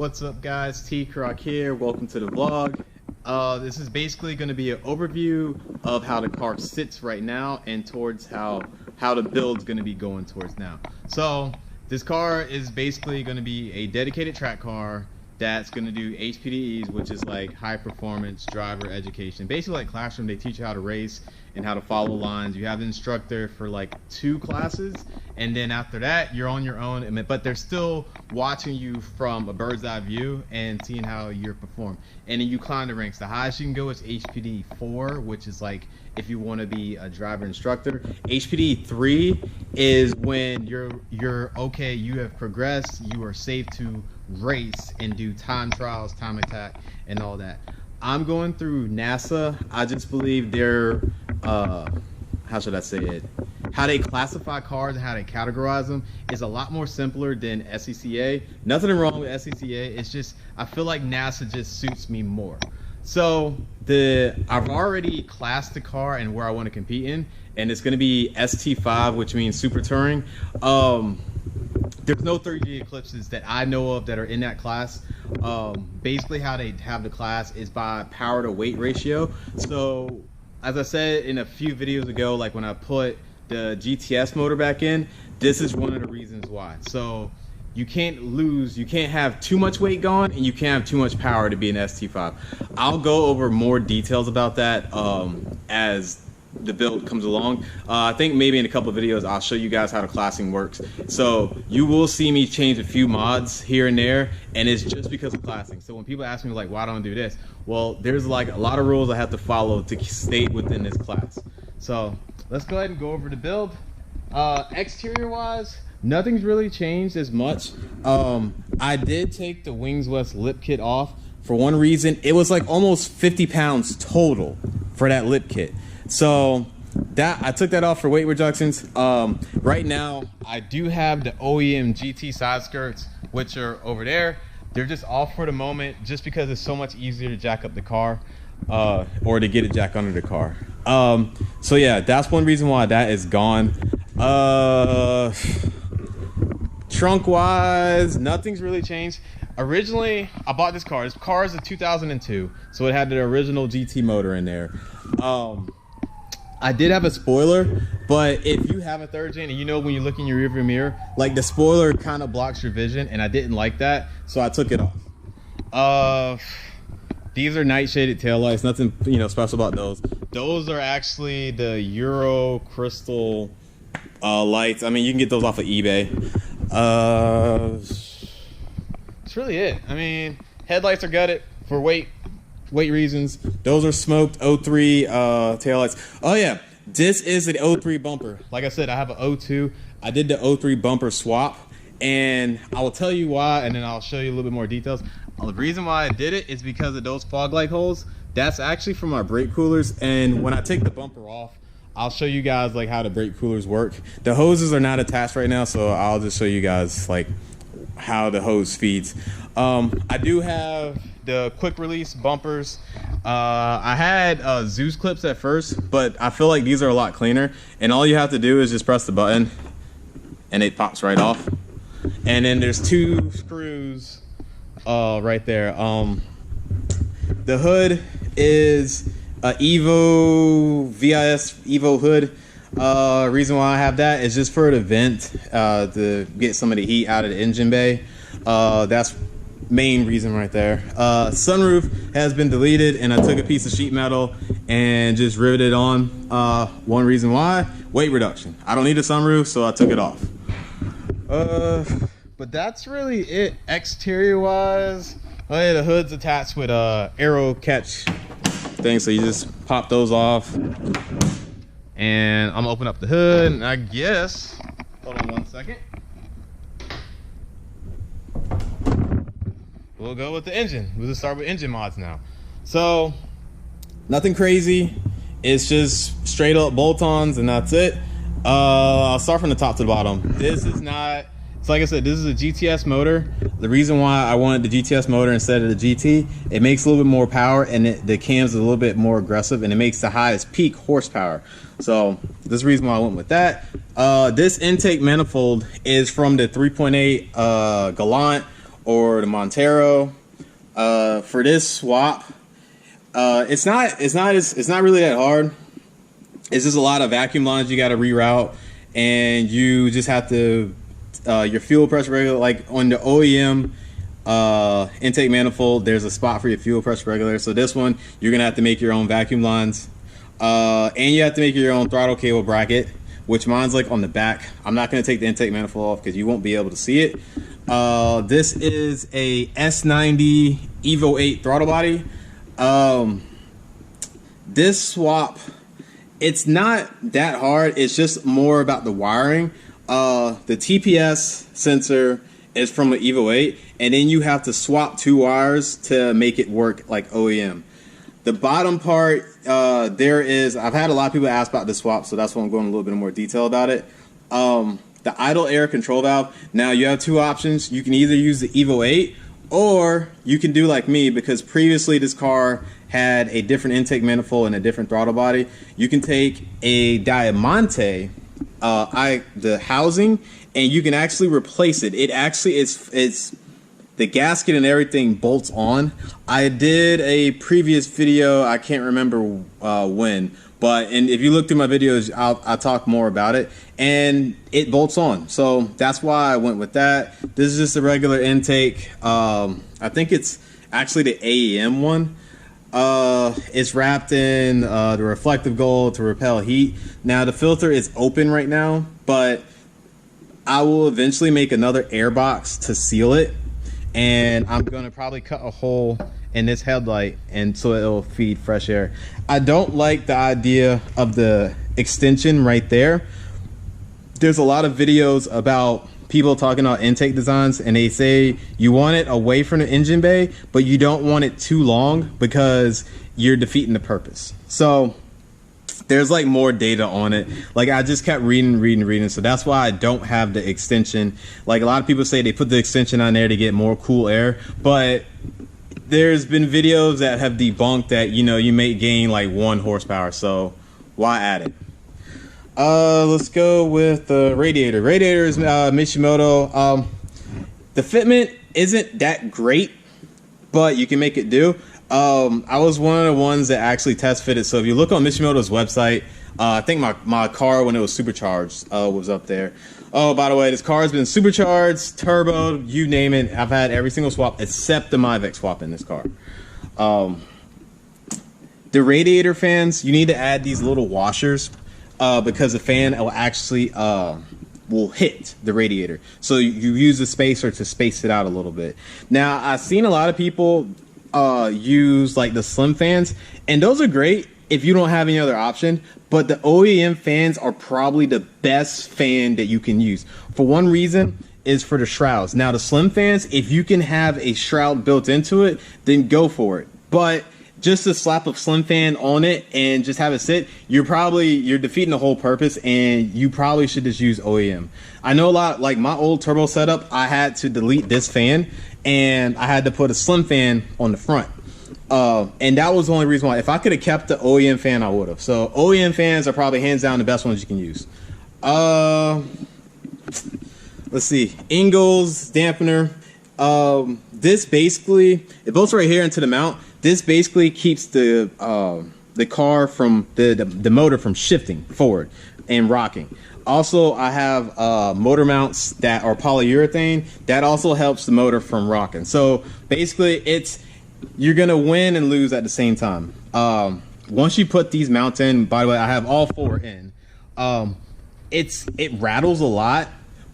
What's up, guys? T-Croc here. Welcome to the vlog. This is basically going to be an overview of how the car sits right now and towards how the build's going to be going towards now. So this car is basically going to be a dedicated track car that's going to do HPDEs, which is like high performance driver education. Basically like classroom, they teach you how to race and how to follow lines. You have an instructor for like 2 classes, and then after that you're on your own, but they're still watching you from a bird's eye view and seeing how you perform. And then you climb the ranks. The highest you can go is HPDE 4, which is like if you want to be a driver instructor. HPDE 3 is when you're okay, you have progressed, you are safe to race and do time trials, time attack, and all that. I'm going through NASA. I just believe they're how should I say it, how they classify cars and how they categorize them is a lot more simpler than SCCA. Nothing wrong with SCCA, it's just I feel like NASA just suits me more. So I've already classed the car and where I want to compete in, and it's going to be ST5, which means super touring. There's no 30G eclipses that I know of that are in that class. Basically how they have the class is by power to weight ratio. So as I said in a few videos ago, like when I put the GTS motor back in, this is one of the reasons why. So you can't have too much weight going, and you can't have too much power to be an ST5. I'll go over more details about that as the build comes along. I think maybe in a couple of videos I'll show you guys how the classing works. So you will see me change a few mods here and there, and it's just because of classing. So when people ask me like, why don't I do this? Well, there's like a lot of rules I have to follow to stay within this class. So let's go ahead and go over the build. Exterior wise, nothing's really changed as much. I did take the Wings West lip kit off for one reason. It was like almost 50 pounds total for that lip kit. So that I took that off for weight reductions. Right now I do have the OEM GT side skirts, which are over there. They're just off for the moment just because it's so much easier to jack up the car or to get a jack under the car. So yeah, that's one reason why that is gone. Trunk wise, nothing's really changed. Originally I bought this car. This car is a 2002, so it had the original GT motor in there. I did have a spoiler, but if you have a 3rd gen and you know when you look in your rearview mirror, like the spoiler kind of blocks your vision, and I didn't like that, so I took it off. These are night shaded taillights, nothing special about those. Those are actually the Euro crystal lights. I mean, you can get those off of eBay. That's really it. I mean, headlights are gutted for weight reasons. Those are smoked 03 taillights. Oh yeah, this is an 03 bumper. Like I said, I have an 02. I did the 03 bumper swap, and I will tell you why, and then I'll show you a little bit more details. The reason why I did it is because of those fog light holes. That's actually from our brake coolers, and when I take the bumper off, I'll show you guys like how the brake coolers work. The hoses are not attached right now, so I'll just show you guys like how the hose feeds. I do have the quick release bumpers. I had Zeus clips at first, but I feel like these are a lot cleaner, and all you have to do is just press the button and it pops right off. And then there's 2 screws right there. The hood is a Evo VIS Evo hood. Reason why I have that is just for the vent to get some of the heat out of the engine bay. That's main reason right there. Sunroof has been deleted, and I took a piece of sheet metal and just riveted on. One reason why, weight reduction. I don't need a sunroof, so I took it off. But that's really it exterior wise. Oh yeah, the hood's attached with arrow catch thing, so you just pop those off. And I'm gonna open up the hood, and I guess, hold on one second. We'll go with the engine. We'll just start with engine mods now. So, nothing crazy. It's just straight up bolt-ons, and that's it. I'll start from the top to the bottom. This is not, it's like I said, this is a GTS motor. The reason why I wanted the GTS motor instead of the GT, it makes a little bit more power, and the cam's a little bit more aggressive, and it makes the highest peak horsepower. So this is the reason why I went with that. This intake manifold is from the 3.8 Galant or the Montero. For this swap, it's not really that hard. It's just a lot of vacuum lines you got to reroute, and you just have to your fuel pressure regulator, like on the OEM intake manifold, there's a spot for your fuel pressure regulator. So this one, you're gonna have to make your own vacuum lines, and you have to make your own throttle cable bracket, which mine's like on the back. I'm not gonna take the intake manifold off because you won't be able to see it. This is a S90 Evo 8 throttle body. This swap, it's not that hard. It's just more about the wiring. The TPS sensor is from the Evo 8, and then you have to swap 2 wires to make it work like OEM. The bottom part, I've had a lot of people ask about this swap, so that's why I'm going a little bit more detail about it. The idle air control valve, now you have 2 options. You can either use the Evo 8, or you can do like me, because previously this car had a different intake manifold and a different throttle body. You can take a Diamante, the housing, and you can actually replace it. It actually it's the gasket and everything bolts on. I did a previous video, I can't remember when, but if you look through my videos, I'll talk more about it, and it bolts on. So that's why I went with that. This is just a regular intake. I think it's actually the AEM one. It's wrapped in the reflective gold to repel heat. Now the filter is open right now, but I will eventually make another air box to seal it, and I'm gonna probably cut a hole in this headlight, and so it'll feed fresh air. I don't like the idea of the extension right there. There's a lot of videos about people talking about intake designs, and they say you want it away from the engine bay, but you don't want it too long because you're defeating the purpose. So there's like more data on it. Like I just kept reading, so that's why I don't have the extension. Like a lot of people say they put the extension on there to get more cool air, but there's been videos that have debunked that, you know, you may gain like 1 horsepower, so why add it? Let's go with the radiator. Radiator is Mishimoto. The fitment isn't that great, but you can make it do. I was one of the ones that actually test fitted. So if you look on Mishimoto's website, I think my car, when it was supercharged, was up there. Oh, by the way, this car has been supercharged, turbo, you name it. I've had every single swap except the Myvec swap in this car. The radiator fans, you need to add these little washers because the fan will actually will hit the radiator. So you use the spacer to space it out a little bit. Now, I've seen a lot of people use like the slim fans, and those are great if you don't have any other option, but the OEM fans are probably the best fan that you can use. For one reason is for the shrouds. Now the slim fans, if you can have a shroud built into it, then go for it. But just a slap of slim fan on it and just have it sit, you're defeating the whole purpose, and you probably should just use OEM. I know a lot, like my old turbo setup, I had to delete this fan and I had to put a slim fan on the front. And that was the only reason why. If I could have kept the OEM fan, I would have. So OEM fans are probably hands down the best ones you can use. Let's see, Ingalls dampener. This basically, it bolts right here into the mount. This basically keeps the car from the motor from shifting forward and rocking. Also, I have motor mounts that are polyurethane. That also helps the motor from rocking. So basically, you're gonna win and lose at the same time. Once you put these mounts in, by the way, I have all 4 in. It rattles a lot,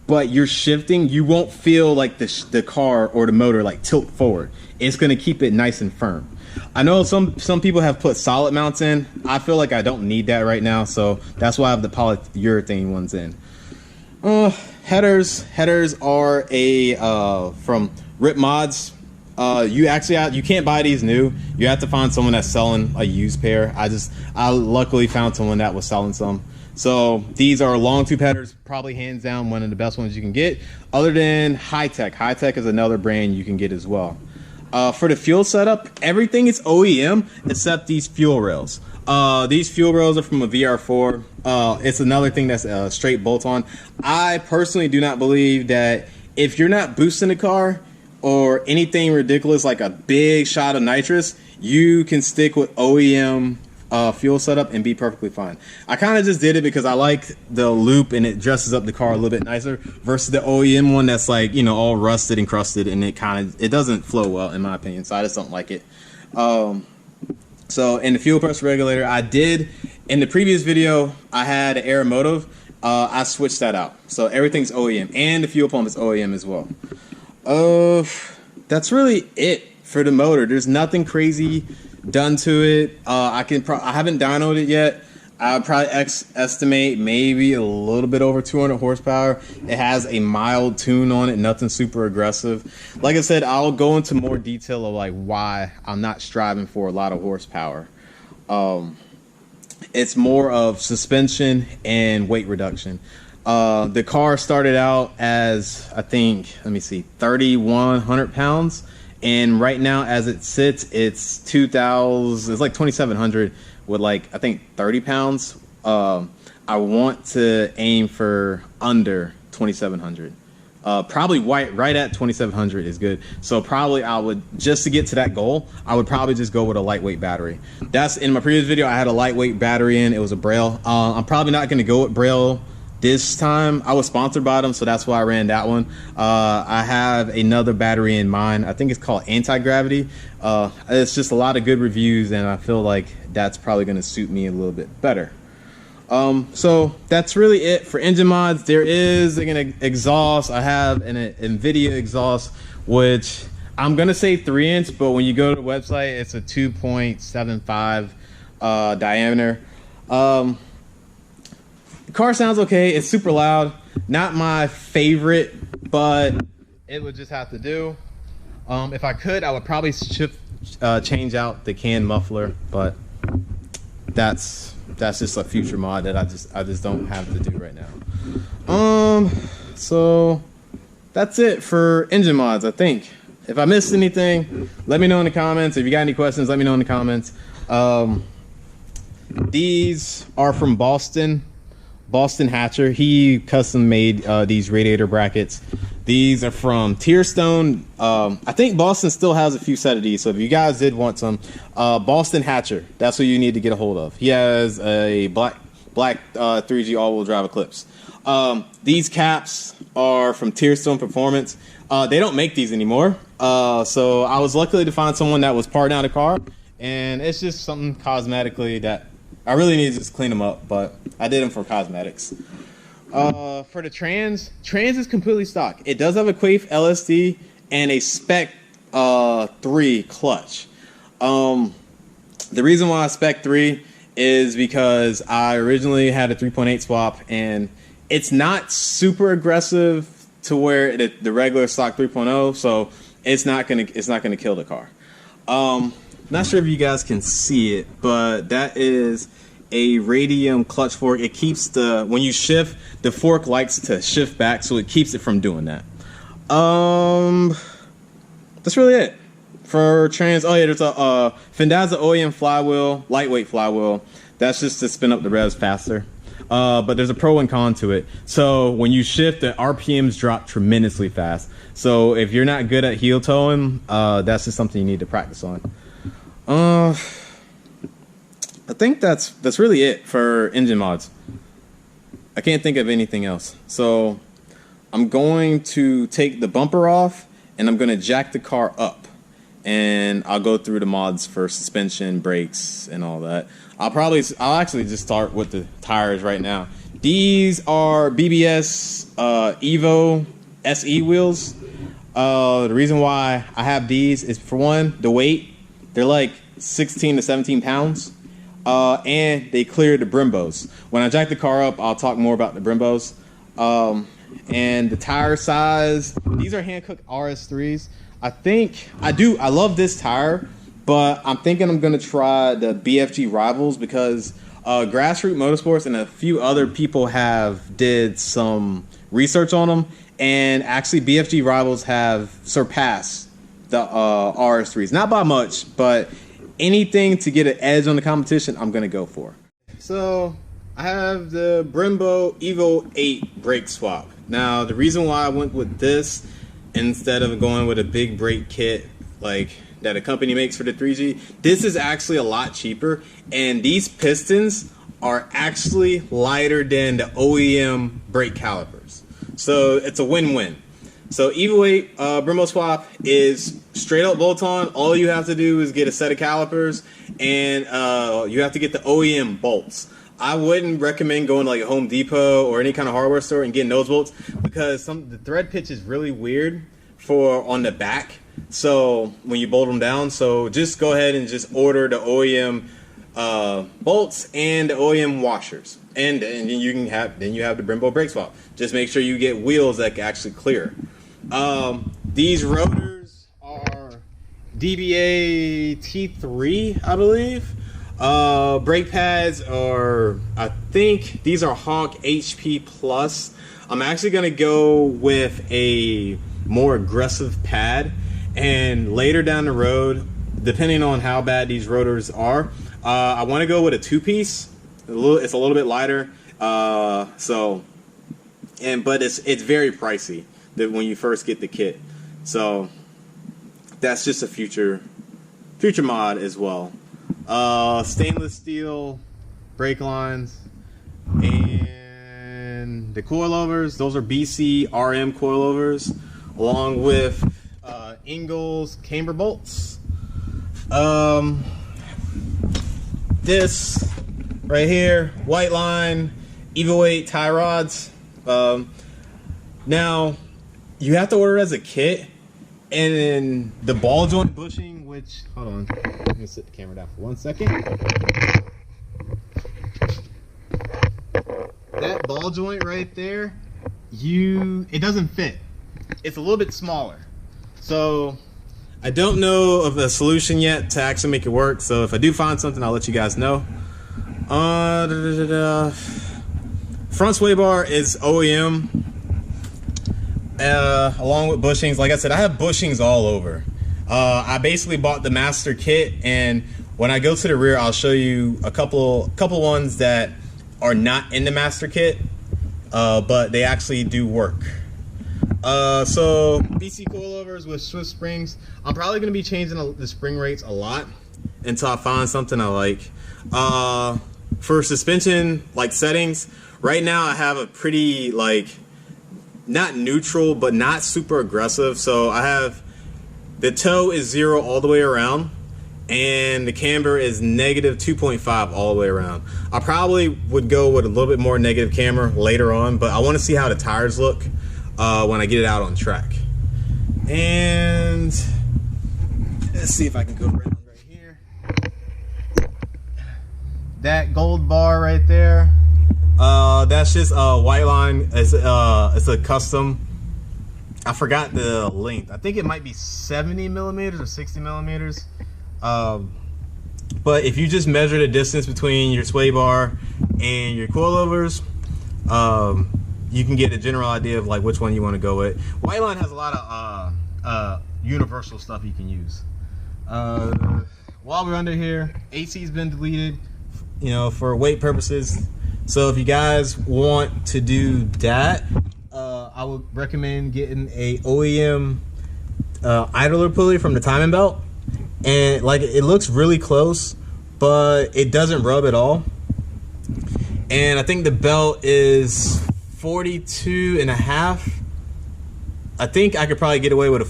but you're shifting. You won't feel like the car or the motor like tilt forward. It's gonna keep it nice and firm. I know some people have put solid mounts in. I feel like I don't need that right now, so that's why I have the polyurethane ones in. Headers are from Rip Mods. You can't buy these new. You have to find someone that's selling a used pair. I luckily found someone that was selling some. So these are long tube headers, probably hands down one of the best ones you can get, other than High Tech. High Tech is another brand you can get as well. For the fuel setup, everything is OEM except these fuel rails. These fuel rails are from a VR4. It's another thing that's a straight bolt-on. I personally do not believe that if you're not boosting the car, or anything ridiculous like a big shot of nitrous, you can stick with OEM fuel setup and be perfectly fine. I kind of just did it because I like the loop and it dresses up the car a little bit nicer versus the OEM one that's like, you know, all rusted and crusted, and it doesn't flow well in my opinion, so I just don't like it. So in the fuel pressure regulator, I did in the previous video I had an Aeromotive. I switched that out, so everything's OEM, and the fuel pump is OEM as well. That's really it for the motor. There's nothing crazy done to it. I haven't dynoed it yet. I'll probably estimate maybe a little bit over 200 horsepower. It has a mild tune on it, nothing super aggressive. Like I said, I'll go into more detail of like why I'm not striving for a lot of horsepower. It's more of suspension and weight reduction. The car started out as, I think, let me see, 3,100 pounds. And right now, as it sits, it's 2,000, it's like 2,700 with like, I think 30 pounds. I want to aim for under 2,700. Probably right at 2,700 is good. So probably I would, just to get to that goal, I would probably just go with a lightweight battery. That's in my previous video, I had a lightweight battery in, it was a Braille. I'm probably not gonna go with Braille this time. I was sponsored by them, so that's why I ran that one. I have another battery in mind. I think it's called Anti-Gravity. It's just a lot of good reviews, and I feel like that's probably going to suit me a little bit better. So that's really it for engine mods. There is an exhaust. I have an NVIDIA exhaust, which I'm going to say 3-inch, but when you go to the website, it's a 2.75 diameter. The car sounds okay. It's super loud. Not my favorite, but it would just have to do. If I could, I would probably change out the can muffler, but that's just a future mod that I just don't have to do right now. So that's it for engine mods, I think. If I missed anything, let me know in the comments. If you got any questions, let me know in the comments. These are from Boston Hatcher. He custom made these radiator brackets. These are from Tearstone. I think Boston still has a few set of these, so if you guys did want some, Boston Hatcher, that's what you need to get a hold of. He has a black 3G all-wheel drive Eclipse. These caps are from Tearstone Performance. They don't make these anymore, so I was lucky to find someone that was parting out a car, and it's just something cosmetically that I really need to just clean them up, but I did them for cosmetics. For the trans is completely stock. It does have a Quaife LSD and a Spec 3 clutch. The reason why I Spec 3 is because I originally had a 3.8 swap, and it's not super aggressive to where the regular stock 3.0, so it's not gonna kill the car. Not sure if you guys can see it, but that is a radium clutch fork. It keeps when you shift, the fork likes to shift back, so it keeps it from doing that. That's really it for trans. Oh yeah, there's a Fendazza OEM flywheel, lightweight flywheel. That's just to spin up the revs faster. But there's a pro and con to it. So when you shift, the RPMs drop tremendously fast. So if you're not good at heel toeing, that's just something you need to practice on. I think that's really it for engine mods. I can't think of anything else. So I'm going to take the bumper off, and I'm going to jack the car up, and I'll go through the mods for suspension, brakes, and all that. I'll actually just start with the tires right now. These are BBS Evo SE wheels. The reason why I have these is, for one, the weight. They're like 16 to 17 pounds. And they clear the Brimbos. When I jack the car up, I'll talk more about the Brimbos. And the tire size, these are Hankook RS3s. I love this tire, but I'm thinking I'm gonna try the BFG Rivals, because Grassroots Motorsports and a few other people did some research on them, and actually BFG Rivals have surpassed the RS3s. Not by much, but anything to get an edge on the competition, I'm gonna go for. So I have the Brembo Evo 8 brake swap. Now the reason why I went with this instead of going with a big brake kit like that a company makes for the 3G. This is actually a lot cheaper, and these pistons are actually lighter than the OEM brake calipers. So it's a win-win. So EvoWeight Brembo swap is straight up bolt-on. All you have to do is get a set of calipers, and you have to get the OEM bolts. I wouldn't recommend going to like a Home Depot or any kind of hardware store and getting those bolts, because the thread pitch is really weird on the back. So when you bolt them down, so just go ahead and just order the OEM bolts and the OEM washers, and you have the Brembo brake swap. Just make sure you get wheels that can actually clear. These rotors are DBA T3, I believe. Brake pads are, I think these are Hawk HP Plus. I'm actually gonna go with a more aggressive pad, and later down the road, depending on how bad these rotors are, I want to go with a two-piece. It's a little bit lighter, but it's very pricey when you first get the kit. So that's just a future mod as well. Stainless steel brake lines, and the coilovers, those are BC RM coilovers, along with Ingalls camber bolts. This right here, white line EvoWeight tie rods. Now you have to order it as a kit, and then the ball joint bushing, which, hold on, let me sit the camera down for 1 second. That ball joint right there, it doesn't fit. It's a little bit smaller. So I don't know of a solution yet to actually make it work. So if I do find something, I'll let you guys know. Front sway bar is OEM, along with bushings. Like I said, I have bushings all over. I basically bought the master kit, and when I go to the rear, I'll show you a couple ones that are not in the master kit, but they actually do work. So BC coilovers with Swift springs. I'm probably going to be changing the spring rates a lot until I find something I like. For suspension like settings, right now I have a pretty not neutral but not super aggressive. So I have the toe is 0 all the way around, and the camber is -2.5 all the way around. I probably would go with a little bit more negative camber later on, but I want to see how the tires look when I get it out on track. And let's see if I can go around right here. That gold bar right there, that's just a white line. It's a custom. I forgot the length. I think it might be 70 millimeters or 60 millimeters. But if you just measure the distance between your sway bar and your coilovers, you can get a general idea of which one you want to go with. White line has a lot of universal stuff you can use. While we're under here, AC's been deleted, for weight purposes. So if you guys want to do that, I would recommend getting a OEM idler pulley from the timing belt. And it looks really close, but it doesn't rub at all. And I think the belt is 42.5. I think I could probably get away with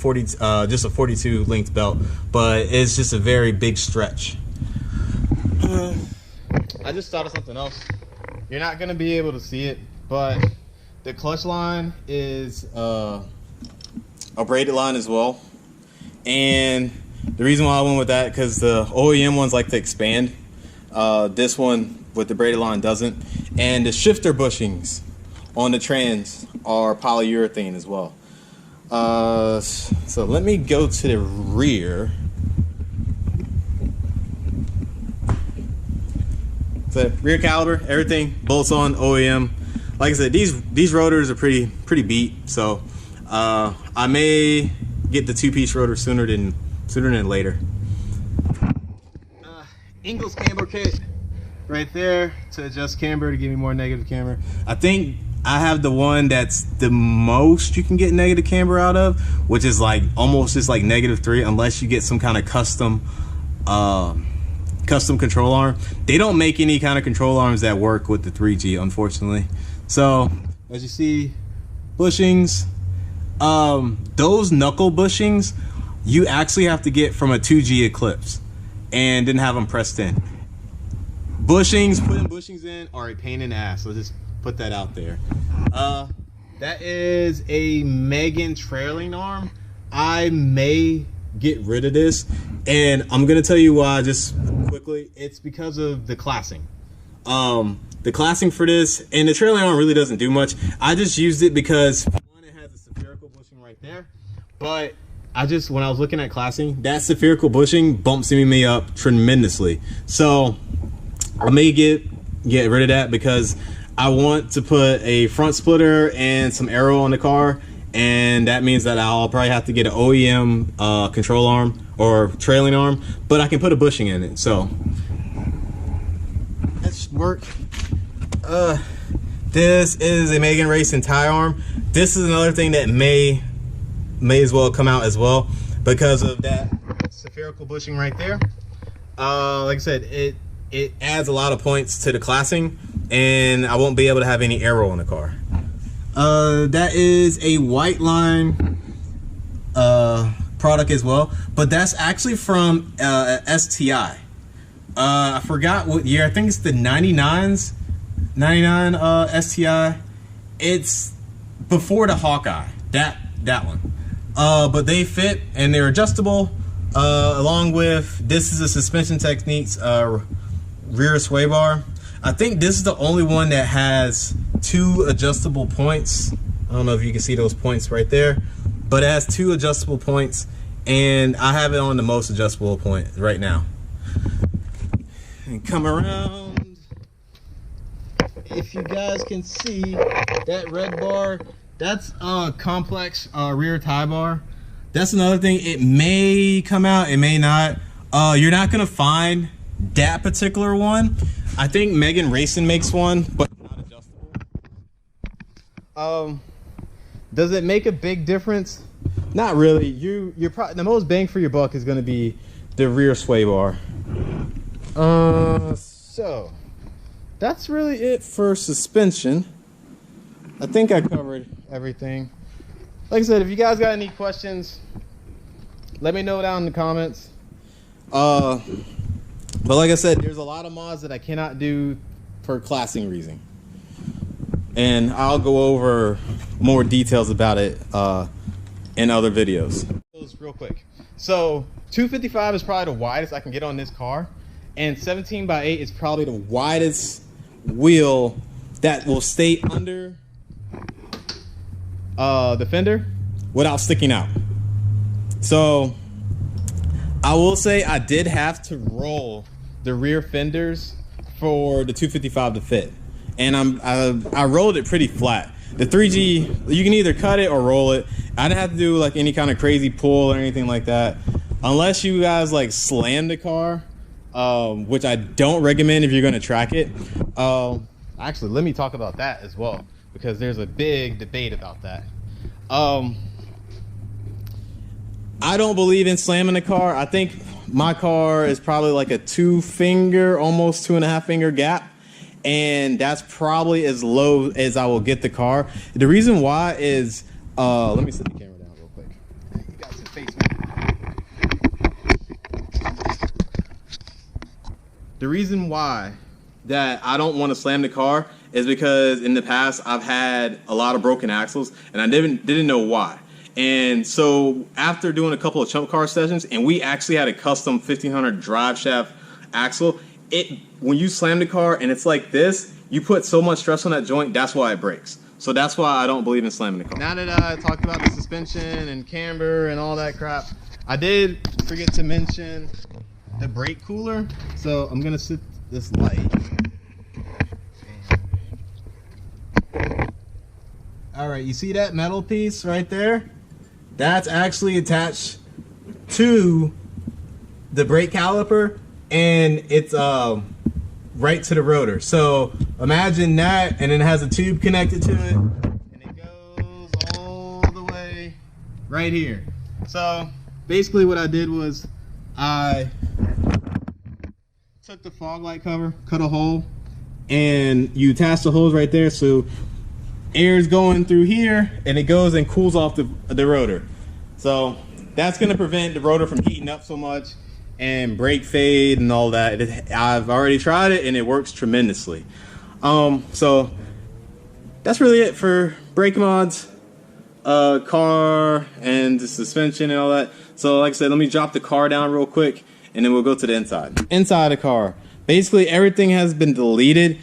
just a 42 length belt, but it's just a very big stretch. I just thought of something else. You're not gonna be able to see it, but the clutch line is a braided line as well. And the reason why I went with that, because the OEM ones like to expand. This one with the braided line doesn't. And the shifter bushings on the trans are polyurethane as well. So let me go to the rear. So rear caliper, everything bolts on OEM. Like I said, these rotors are pretty beat. So I may get the two-piece rotor sooner than later. Ingalls camber kit right there to adjust camber to give me more negative camber. I think I have the one that's the most you can get negative camber out of, which is like almost just like -3, unless you get some kind of custom control arm. They don't make any kind of control arms that work with the 3G, unfortunately. So as you see, bushings, those knuckle bushings you actually have to get from a 2G Eclipse and then have them pressed in. Bushings, putting bushings in are a pain in the ass. So just put that out there. That is a Megan trailing arm. I may get rid of this, and I'm gonna tell you why just quickly. It's because of the classing. The classing for this, and the trailing arm really doesn't do much. I just used it because one, it has a spherical bushing right there, but when I was looking at classing, that spherical bushing bumps me up tremendously. So I may get rid of that because I want to put a front splitter and some aero on the car, and that means that I'll probably have to get an OEM control arm or trailing arm, but I can put a bushing in it, so that should work. This is a Megan Racing tie arm. This is another thing that may as well come out as well because of that spherical bushing right there. Like I said, it adds a lot of points to the classing, and I won't be able to have any aero on the car. That is a white line product as well, but that's actually from STI. I forgot what year. I think it's the 99 STI. It's before the Hawkeye, that one. But they fit and they're adjustable, along with, this is a Suspension Techniques rear sway bar. I think this is the only one that has 2 adjustable points. I don't know if you can see those points right there, but it has 2 adjustable points, and I have it on the most adjustable point right now. And come around, if you guys can see that red bar, that's a complex rear tie bar. That's another thing. It may come out, it may not. You're not gonna find that particular one. I think Megan Racing makes one, but not adjustable. Does it make a big difference? Not really. You're probably, the most bang for your buck is gonna be the rear sway bar. So that's really it for suspension. I think I covered everything. Like I said, if you guys got any questions, let me know down in the comments. But like I said, there's a lot of mods that I cannot do for classing reason, and I'll go over more details about it in other videos. Real quick, so 255 is probably the widest I can get on this car, and 17x8 is probably the widest wheel that will stay under the fender without sticking out. So I will say I did have to roll the rear fenders for the 255 to fit, and I rolled it pretty flat. The 3G, you can either cut it or roll it. I didn't have to do like any kind of crazy pull or anything like that, unless you guys like slam the car, which I don't recommend if you're going to track it. Actually, let me talk about that as well, because there's a big debate about that. I don't believe in slamming the car. I think my car is probably like a 2-finger, almost 2.5-finger gap, and that's probably as low as I will get the car. The reason why is, let me set the camera down real quick. You guys can face me. The reason why that I don't want to slam the car is because in the past I've had a lot of broken axles, and I didn't know why. And so after doing a couple of chump car sessions, and we actually had a custom 1500 drive shaft axle, when you slam the car and it's like this, you put so much stress on that joint, that's why it breaks. So that's why I don't believe in slamming the car. Now that I talked about the suspension and camber and all that crap, I did forget to mention the brake cooler. So I'm gonna set this light. All right, you see that metal piece right there? That's actually attached to the brake caliper, and it's right to the rotor. So imagine that, and then it has a tube connected to it, and it goes all the way right here. So basically what I did was I took the fog light cover, cut a hole, and you attach the hose right there, so air is going through here and it goes and cools off the rotor. So that's going to prevent the rotor from heating up so much and brake fade and all that. I've already tried it and it works tremendously. So that's really it for brake mods, car, and the suspension and all that. So like I said, let me drop the car down real quick and then we'll go to the inside. Inside the car, basically everything has been deleted.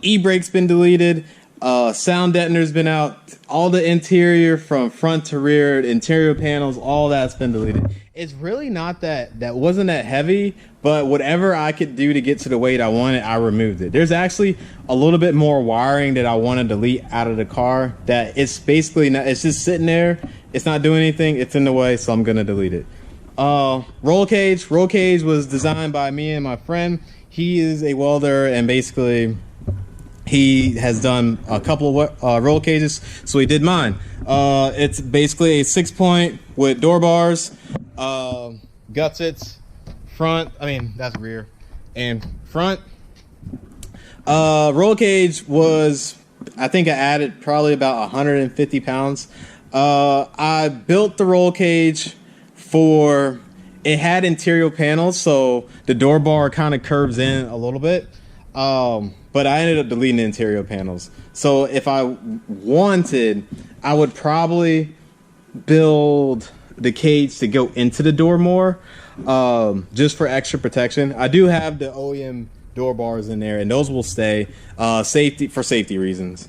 E-brake's been deleted. Sound deadener's been out. All the interior from front to rear, interior panels, all that's been deleted. It's really not that wasn't that heavy, but whatever I could do to get to the weight I wanted, I removed it. There's actually a little bit more wiring that I want to delete out of the car that it's basically not, it's just sitting there. It's not doing anything. It's in the way, so I'm gonna delete it. Roll cage was designed by me and my friend. He is a welder and basically he has done a couple of roll cages, so he did mine. It's basically a 6-point with door bars, gussets, front, I mean that's rear and front. Roll cage was, I think I added probably about 150 pounds. I built the roll cage for, it had interior panels, so the door bar kind of curves in a little bit. But I ended up deleting the interior panels. So if I wanted, I would probably build the cage to go into the door more, just for extra protection. I do have the OEM door bars in there, and those will stay for safety reasons.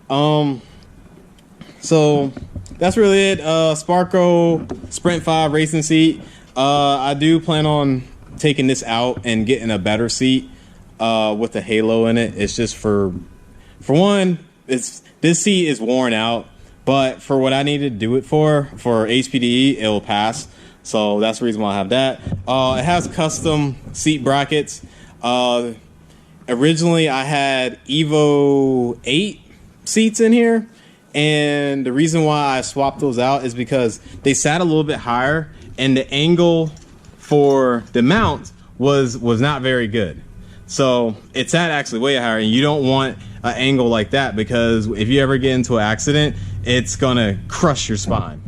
So that's really it. Sparco Sprint 5 racing seat. I do plan on taking this out and getting a better seat with the halo in it. It's just for one, this seat is worn out, but for what I need to do it for HPDE, it will pass. So that's the reason why I have that. It has custom seat brackets. Originally I had Evo 8 seats in here, and the reason why I swapped those out is because they sat a little bit higher and the angle for the mount was not very good. So it sat actually way higher, and you don't want an angle like that because if you ever get into an accident, it's gonna crush your spine.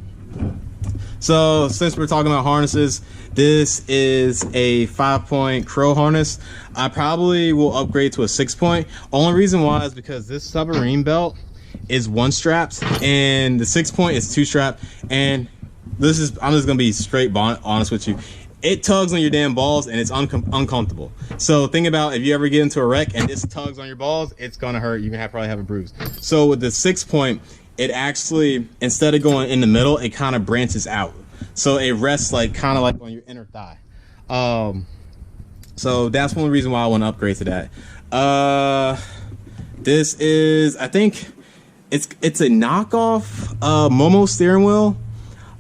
So since we're talking about harnesses, this is a 5-point Crow harness. I probably will upgrade to a 6-point. Only reason why is because this submarine belt is 1-strapped and the 6-point is 2-strap. And this is, I'm just gonna be straight honest with you. It tugs on your damn balls and it's uncomfortable. So think about if you ever get into a wreck and this tugs on your balls, it's gonna hurt. You can probably have a bruise. So with the 6-point, it actually, instead of going in the middle, it kind of branches out. So it rests like kind of like on your inner thigh. So that's one reason why I want to upgrade to that. This is, I think it's a knockoff Momo steering wheel.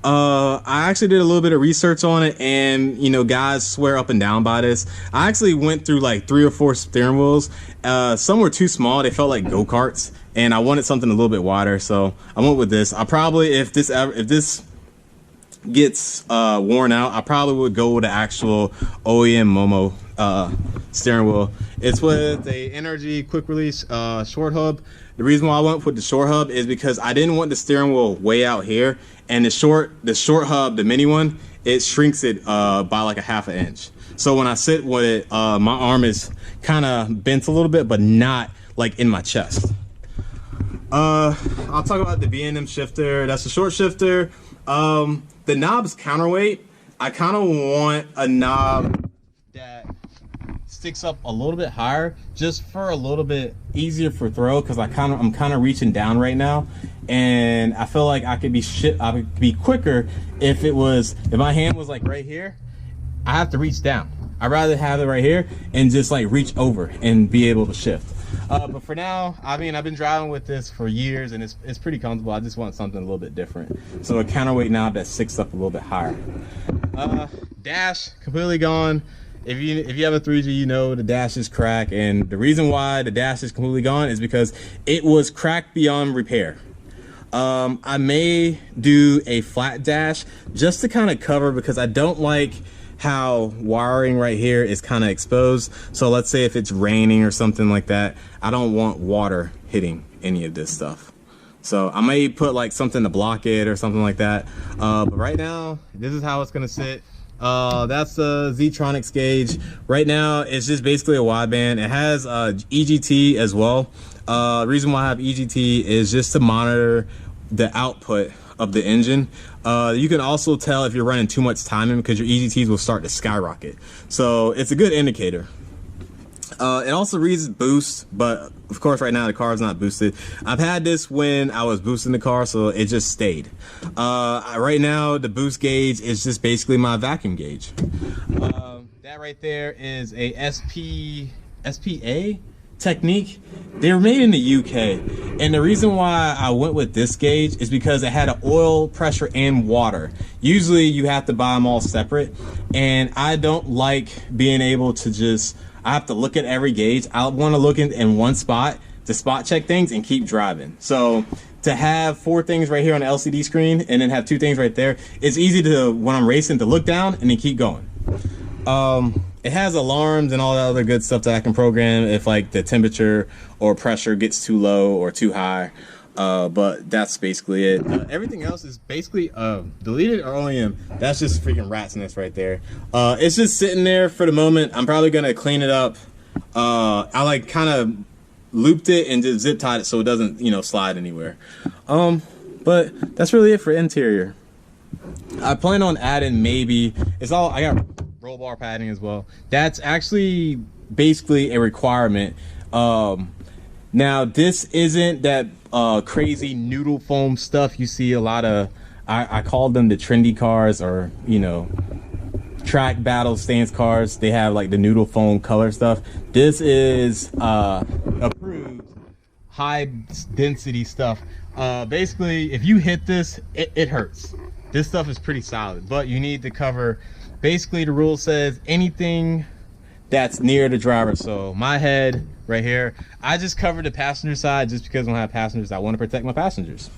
I actually did a little bit of research on it, and you know, guys swear up and down by this. I actually went through like 3 or 4 steering wheels. Some were too small, they felt like go-karts, and I wanted something a little bit wider, so I went with this. I probably, if this gets worn out, I probably would go with the actual OEM Momo steering wheel. It's with a Energy quick release short hub. The reason why I went with the short hub is because I didn't want the steering wheel way out here, and the short hub, the mini one, it shrinks it by like a ½ inch. So when I sit with it, my arm is kind of bent a little bit, but not like in my chest. I'll talk about the B&M shifter. That's a short shifter. The knob's counterweight. I kind of want a knob that sticks up a little bit higher, just for a little bit easier for throw, because I'm kind of reaching down right now, and I feel like I could be quicker if my hand was like right here. I have to reach down. I'd rather have it right here and just like reach over and be able to shift. But for now, I mean, I've been driving with this for years and it's pretty comfortable. I just want something a little bit different. So a counterweight knob that sticks up a little bit higher. Dash completely gone. if you have a 3G, you know the dash is cracked, and the reason why the dash is completely gone is because it was cracked beyond repair. I may do a flat dash just to kind of cover, because I don't like how wiring right here is kind of exposed. So let's say if it's raining or something like that, I don't want water hitting any of this stuff. So I may put like something to block it or something like that. But right now, this is how it's gonna sit. That's the Z-Tronics gauge. Right now, it's just basically a wideband. It has EGT as well. The reason why I have EGT is just to monitor the output of the engine. You can also tell if you're running too much timing, because your EGTs will start to skyrocket. So it's a good indicator. It also reads boost, but of course right now the car is not boosted. I've had this when I was boosting the car, so it just stayed. Right now the boost gauge is just basically my vacuum gauge. That right there is a SPA Technique. They were made in the UK, and the reason why I went with this gauge is because it had an oil pressure and water. Usually you have to buy them all separate, and I don't like being able to just, I have to look at every gauge. I want to look in one spot to spot check things and keep driving. So to have 4 things right here on the LCD screen and then have 2 things right there, it's easy to, when I'm racing, to look down and then keep going. It has alarms and all that other good stuff that I can program if like the temperature or pressure gets too low or too high. But that's basically it. Everything else is basically deleted or OEM. That's just freaking rat's nest right there. It's just sitting there for the moment. I'm probably gonna clean it up. I like kind of looped it and just zip tied it so it doesn't, you know, slide anywhere. But that's really it for interior. I plan on adding maybe, it's all, I got roll bar padding as well. That's actually basically a requirement. Now this isn't that crazy noodle foam stuff you see a lot of. I call them the trendy cars, or you know, track battle stance cars. They have like the noodle foam color stuff. This is approved high density stuff. Basically if you hit this, it hurts. This stuff is pretty solid, but you need to cover, basically the rule says anything that's near the driver. So my head right here, I just covered the passenger side just because when I have passengers, I want to protect my passengers.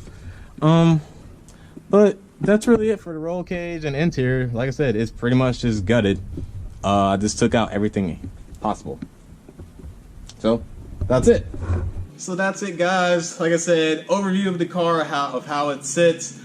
But that's really it for the roll cage and interior. Like I said, it's pretty much just gutted. I just took out everything possible. So that's it. So that's it, guys. Like I said, overview of the car, of how it sits.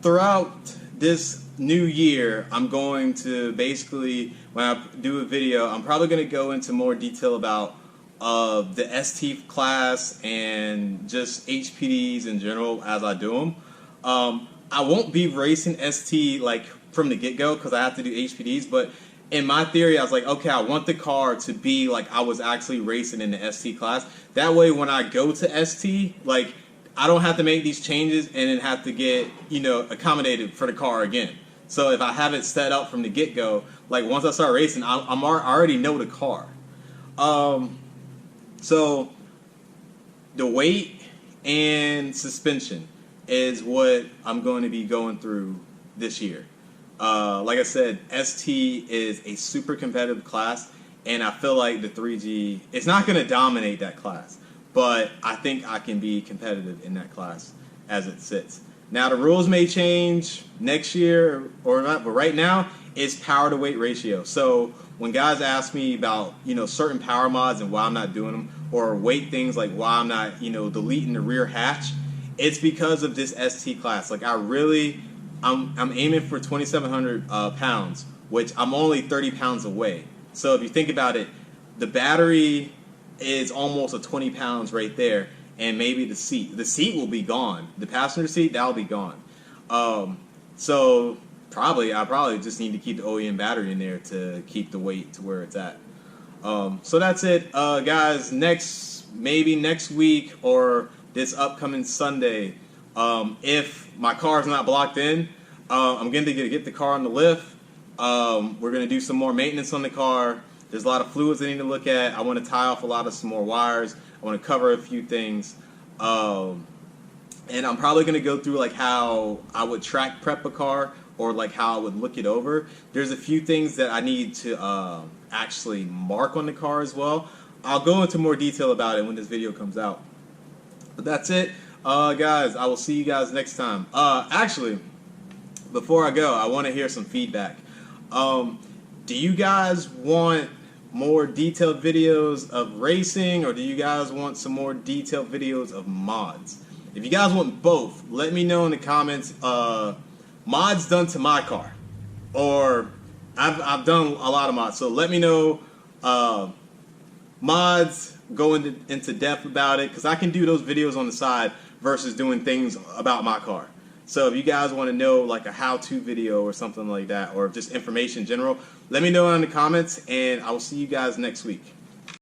Throughout this new year, I'm going to basically, when I do a video, I'm probably going to go into more detail about the ST class and just HPDs in general as I do them. I won't be racing ST like from the get-go because I have to do HPDs, but in my theory, I was like, okay, I want the car to be like I was actually racing in the ST class. That way, when I go to ST, like, I don't have to make these changes and then have to get, you know, accommodated for the car again. So if I have it set up from the get-go, like once I start racing, I already know the car. So the weight and suspension is what I'm going to be going through this year. Like I said, ST is a super competitive class, and I feel like the 3G, it's not going to dominate that class, but I think I can be competitive in that class as it sits. Now the rules may change next year or not, but right now it's power to weight ratio. So when guys ask me about, you know, certain power mods and why I'm not doing them, or weight things like why I'm not, you know, deleting the rear hatch, it's because of this ST class. Like I'm aiming for 2,700 pounds, which I'm only 30 pounds away. So if you think about it, the battery is almost a 20 pounds right there, and maybe the seat. The seat will be gone. The passenger seat, that'll be gone. So I probably just need to keep the OEM battery in there to keep the weight to where it's at. So that's it, guys. Maybe next week or this upcoming Sunday, if my car's not blocked in, I'm going to get the car on the lift. We're going to do some more maintenance on the car. There's a lot of fluids I need to look at. I want to tie off some more wires. I want to cover a few things. And I'm probably going to go through like how I would track prep a car or like how I would look it over. There's a few things that I need to actually mark on the car as well. I'll go into more detail about it when this video comes out. But that's it, guys. I will see you guys next time. Actually, before I go, I want to hear some feedback. Do you guys want more detailed videos of racing, or do you guys want some more detailed videos of mods? If you guys want both, let me know in the comments. Mods done to my car, or I've done a lot of mods, so let me know mods, go into depth about it, because I can do those videos on the side versus doing things about my car. So if you guys want to know like a how-to video or something like that, or just information in general, let me know in the comments, and I will see you guys next week.